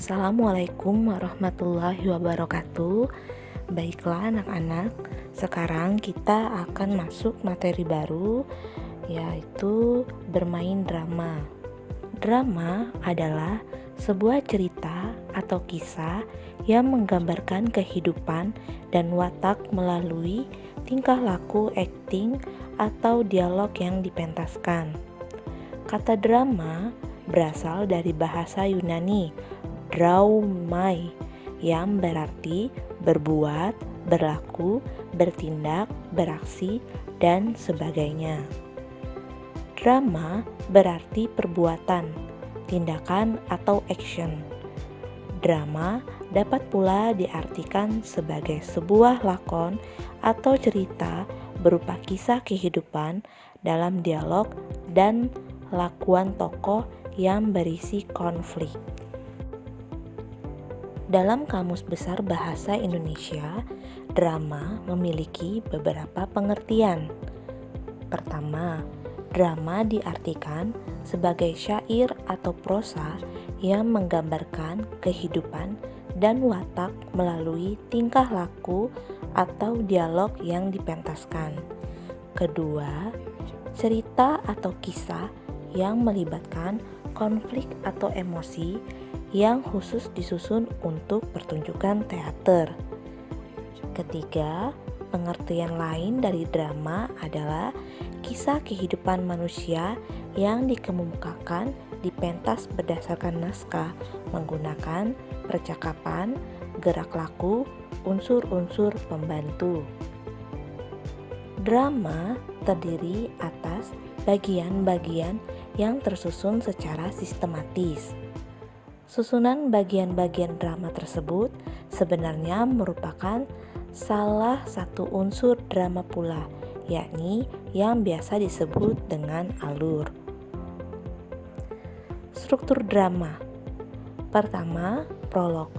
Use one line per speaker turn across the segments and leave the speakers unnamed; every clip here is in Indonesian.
Assalamualaikum warahmatullahi wabarakatuh. Baiklah anak-anak, sekarang kita akan masuk materi baru, yaitu bermain drama. Drama adalah sebuah cerita atau kisah yang menggambarkan kehidupan dan watak melalui tingkah laku, akting, atau dialog yang dipentaskan. Kata drama berasal dari bahasa Yunani draumai yang berarti berbuat, berlaku, bertindak, beraksi, dan sebagainya. Drama berarti perbuatan, tindakan, atau action. Drama dapat pula diartikan sebagai sebuah lakon atau cerita berupa kisah kehidupan dalam dialog dan lakuan tokoh yang berisi konflik. Dalam Kamus Besar Bahasa Indonesia, drama memiliki beberapa pengertian. Pertama, drama diartikan sebagai syair atau prosa yang menggambarkan kehidupan dan watak melalui tingkah laku atau dialog yang dipentaskan. Kedua, cerita atau kisah yang melibatkan konflik atau emosi yang khusus disusun untuk pertunjukan teater. Ketiga, pengertian lain dari drama adalah kisah kehidupan manusia yang dikemukakan dipentas berdasarkan naskah menggunakan percakapan, gerak laku, unsur-unsur pembantu. Drama terdiri atas bagian-bagian yang tersusun secara sistematis. Susunan bagian-bagian drama tersebut sebenarnya merupakan salah satu unsur drama pula, yakni yang biasa disebut dengan alur. Struktur drama. Pertama, prolog.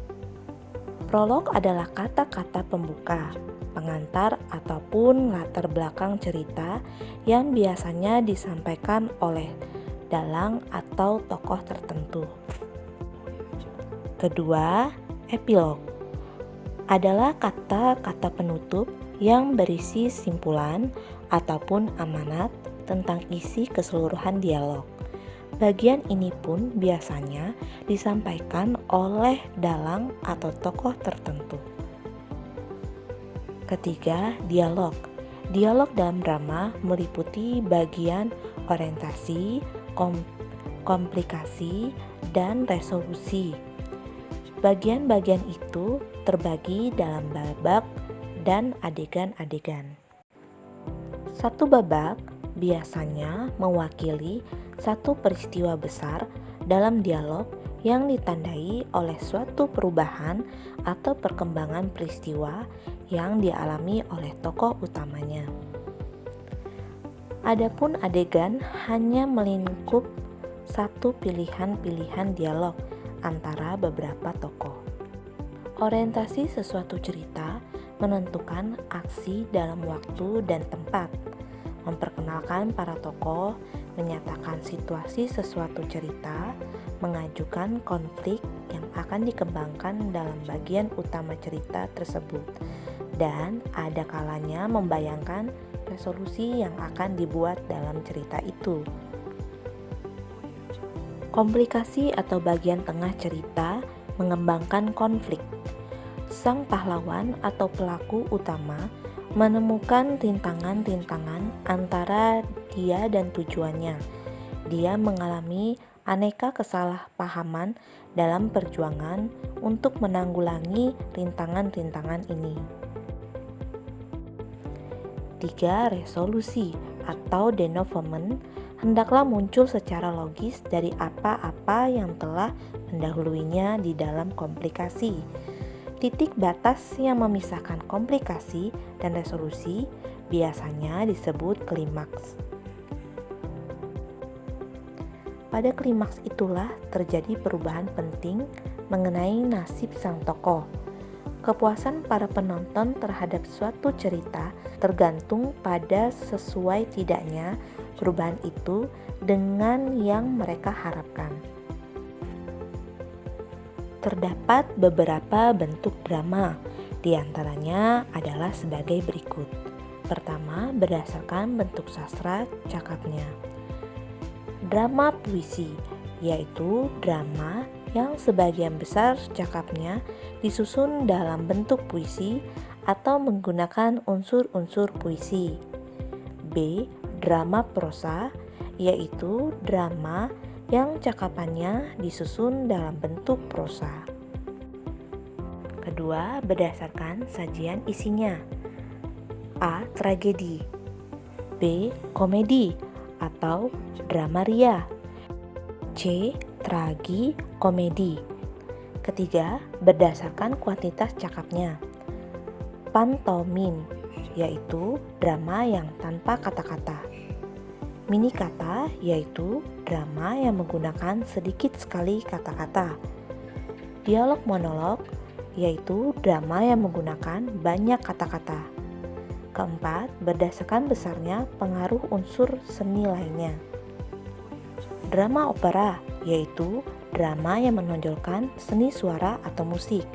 Prolog adalah kata-kata pembuka, pengantar ataupun latar belakang cerita yang biasanya disampaikan oleh dalang atau tokoh tertentu. Kedua, epilog adalah kata-kata penutup yang berisi simpulan ataupun amanat tentang isi keseluruhan dialog. Bagian ini pun biasanya disampaikan oleh dalang atau tokoh tertentu. Ketiga, dialog. Dialog dalam drama meliputi bagian orientasi, komplikasi, dan resolusi. Bagian-bagian itu terbagi dalam babak dan adegan-adegan. Satu babak biasanya mewakili satu peristiwa besar dalam dialog yang ditandai oleh suatu perubahan atau perkembangan peristiwa yang dialami oleh tokoh utamanya. Adapun adegan hanya melingkup satu pilihan-pilihan dialog antara beberapa tokoh. Orientasi sesuatu cerita menentukan aksi dalam waktu dan tempat, memperkenalkan para tokoh, menyatakan situasi sesuatu cerita, mengajukan konflik yang akan dikembangkan dalam bagian utama cerita tersebut, dan ada kalanya membayangkan resolusi yang akan dibuat dalam cerita itu. Komplikasi atau bagian tengah cerita mengembangkan konflik. Sang pahlawan atau pelaku utama menemukan rintangan-rintangan antara dia dan tujuannya. Dia mengalami aneka kesalahpahaman dalam perjuangan untuk menanggulangi rintangan-rintangan ini. 3. Resolusi atau denouement hendaklah muncul secara logis dari apa-apa yang telah mendahuluinya di dalam komplikasi. Titik batas yang memisahkan komplikasi dan resolusi biasanya disebut klimaks. Pada klimaks itulah terjadi perubahan penting mengenai nasib sang tokoh. Kepuasan para penonton terhadap suatu cerita tergantung pada sesuai tidaknya perubahan itu dengan yang mereka harapkan. Terdapat beberapa bentuk drama, di antaranya adalah sebagai berikut. Pertama, berdasarkan bentuk sastra cakapnya. Drama puisi, yaitu drama yang sebagian besar cakapnya disusun dalam bentuk puisi atau menggunakan unsur-unsur puisi. B. Drama prosa, yaitu drama yang cakapannya disusun dalam bentuk prosa. Kedua, berdasarkan sajian isinya. A. Tragedi. B. Komedi atau drama ria. C. Tragi komedi. Ketiga, berdasarkan kuantitas cakapnya. Pantomim, yaitu drama yang tanpa kata-kata. Mini kata, yaitu drama yang menggunakan sedikit sekali kata-kata. Dialog monolog, yaitu drama yang menggunakan banyak kata-kata. Keempat, berdasarkan besarnya pengaruh unsur seni lainnya. Drama opera, yaitu drama yang menonjolkan seni suara atau musik.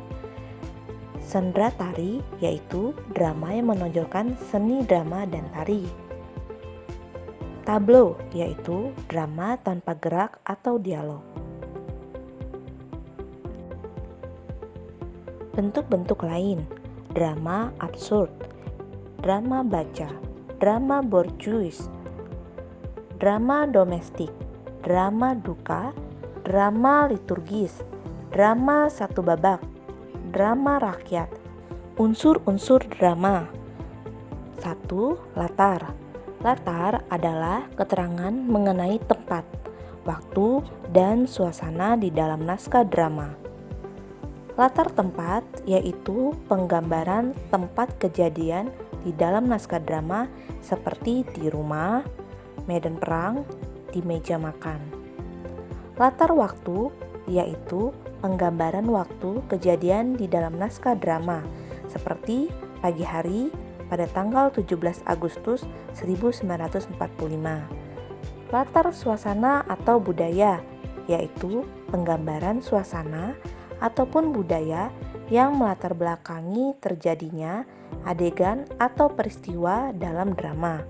Sendra tari, yaitu drama yang menonjolkan seni drama dan tari. Tableau, yaitu drama tanpa gerak atau dialog. Bentuk-bentuk lain: drama absurd, drama baca, drama bourgeois, drama domestik, drama duka, drama liturgis, drama satu babak, drama rakyat. Unsur-unsur drama. 1. Latar. Latar adalah keterangan mengenai tempat, waktu, dan suasana di dalam naskah drama. Latar tempat yaitu penggambaran tempat kejadian di dalam naskah drama seperti di rumah, medan perang, di meja makan. Latar waktu yaitu penggambaran waktu kejadian di dalam naskah drama seperti pagi hari pada tanggal 17 Agustus 1945. Latar suasana atau budaya yaitu penggambaran suasana ataupun budaya yang melatar belakangi terjadinya adegan atau peristiwa dalam drama.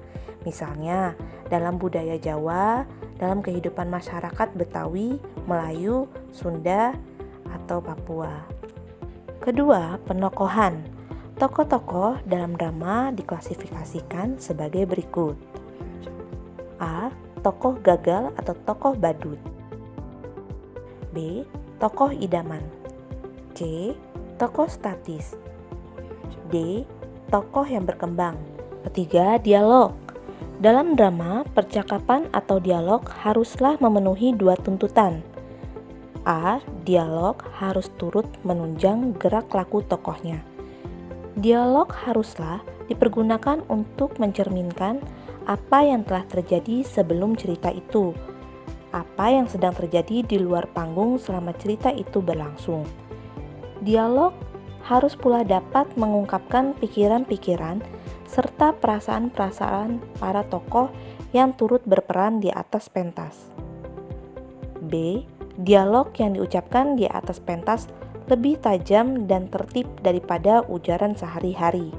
Misalnya, dalam budaya Jawa, dalam kehidupan masyarakat Betawi, Melayu, Sunda, atau Papua. Kedua, penokohan. Tokoh-tokoh dalam drama diklasifikasikan sebagai berikut. A. Tokoh gagal atau tokoh badut. B. Tokoh idaman. C. Tokoh statis. D. Tokoh yang berkembang. Ketiga, dialog. Dalam drama, percakapan atau dialog haruslah memenuhi dua tuntutan. A. Dialog harus turut menunjang gerak laku tokohnya. Dialog haruslah dipergunakan untuk mencerminkan apa yang telah terjadi sebelum cerita itu, apa yang sedang terjadi di luar panggung selama cerita itu berlangsung. Dialog harus pula dapat mengungkapkan pikiran-pikiran serta perasaan-perasaan para tokoh yang turut berperan di atas pentas. B. Dialog yang diucapkan di atas pentas lebih tajam dan tertib daripada ujaran sehari-hari.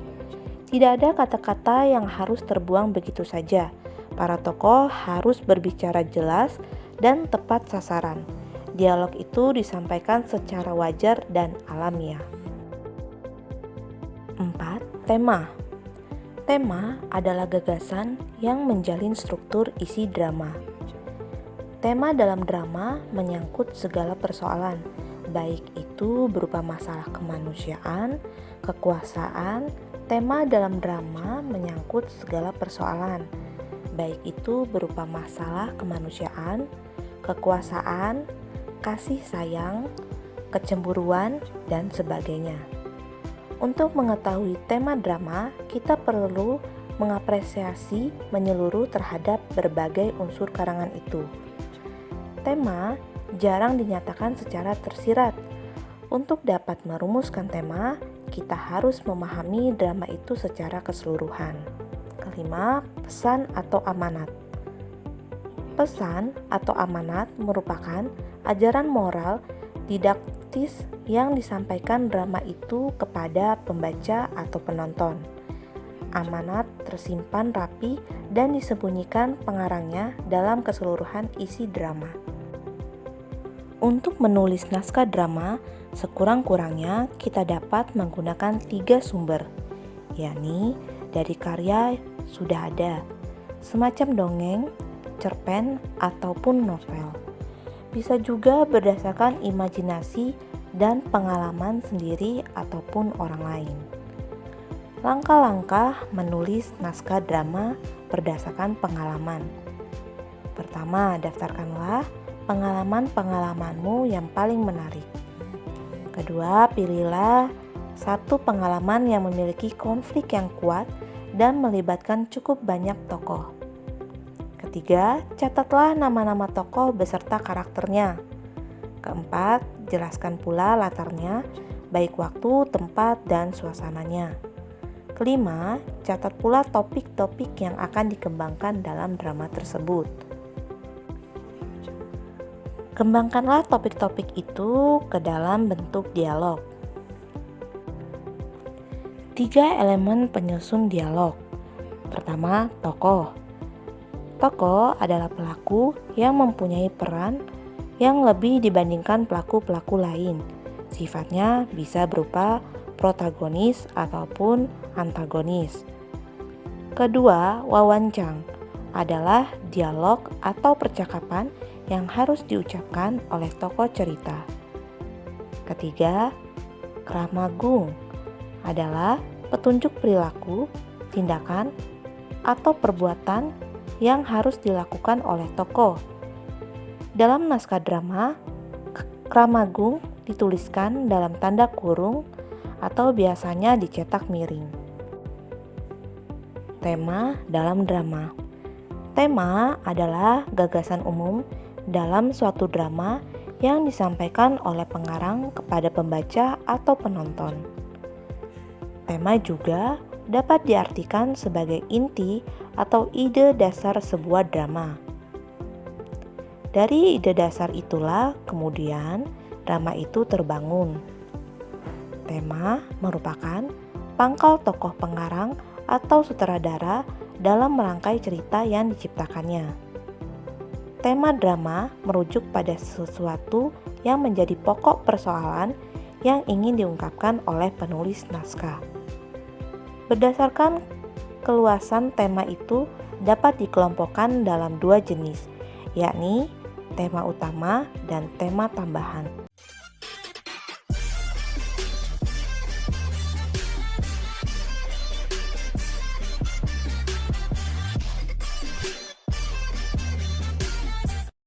Tidak ada kata-kata yang harus terbuang begitu saja. Para tokoh harus berbicara jelas dan tepat sasaran. Dialog itu disampaikan secara wajar dan alamiah. 4. Tema. Tema adalah gagasan yang menjalin struktur isi drama. Tema dalam drama menyangkut segala persoalan, baik itu berupa masalah kemanusiaan, kekuasaan. Tema dalam drama menyangkut segala persoalan, baik itu berupa masalah kemanusiaan, kekuasaan, kasih sayang, kecemburuan, dan sebagainya. Untuk mengetahui tema drama, kita perlu mengapresiasi menyeluruh terhadap berbagai unsur karangan itu. Tema jarang dinyatakan secara tersirat. Untuk dapat merumuskan tema, kita harus memahami drama itu secara keseluruhan. Kelima, pesan atau amanat. Pesan atau amanat merupakan ajaran moral, didaktik dramatis yang disampaikan drama itu kepada pembaca atau penonton. Amanat tersimpan rapi dan disembunyikan pengarangnya dalam keseluruhan isi drama. Untuk menulis naskah drama, sekurang-kurangnya kita dapat menggunakan 3 sumber, yakni dari karya sudah ada, semacam dongeng, cerpen, ataupun novel. Bisa juga berdasarkan imajinasi dan pengalaman sendiri ataupun orang lain. Langkah-langkah menulis naskah drama berdasarkan pengalaman. Pertama, daftarkanlah pengalaman-pengalamanmu yang paling menarik. Kedua, pilihlah satu pengalaman yang memiliki konflik yang kuat dan melibatkan cukup banyak tokoh. Ketiga, catatlah nama-nama tokoh beserta karakternya. Keempat, jelaskan pula latarnya, baik waktu, tempat, dan suasananya. Kelima, catat pula topik-topik yang akan dikembangkan dalam drama tersebut. Kembangkanlah topik-topik itu ke dalam bentuk dialog. 3 elemen penyusun dialog. Pertama, tokoh. Tokoh adalah pelaku yang mempunyai peran yang lebih dibandingkan pelaku-pelaku lain. Sifatnya bisa berupa protagonis ataupun antagonis. Kedua, wawancang adalah dialog atau percakapan yang harus diucapkan oleh tokoh cerita. Ketiga, kramagung adalah petunjuk perilaku, tindakan, atau perbuatan yang harus dilakukan oleh tokoh. Dalam naskah drama, kramagung dituliskan dalam tanda kurung atau biasanya dicetak miring. Tema dalam drama. Tema adalah gagasan umum dalam suatu drama yang disampaikan oleh pengarang kepada pembaca atau penonton. Tema juga dapat diartikan sebagai inti atau ide dasar sebuah drama. Dari ide dasar itulah kemudian drama itu terbangun. Tema merupakan pangkal tokoh pengarang atau sutradara dalam merangkai cerita yang diciptakannya. Tema drama merujuk pada sesuatu yang menjadi pokok persoalan yang ingin diungkapkan oleh penulis naskah. Berdasarkan keluasan tema itu dapat dikelompokkan dalam 2 jenis, yakni tema utama dan tema tambahan.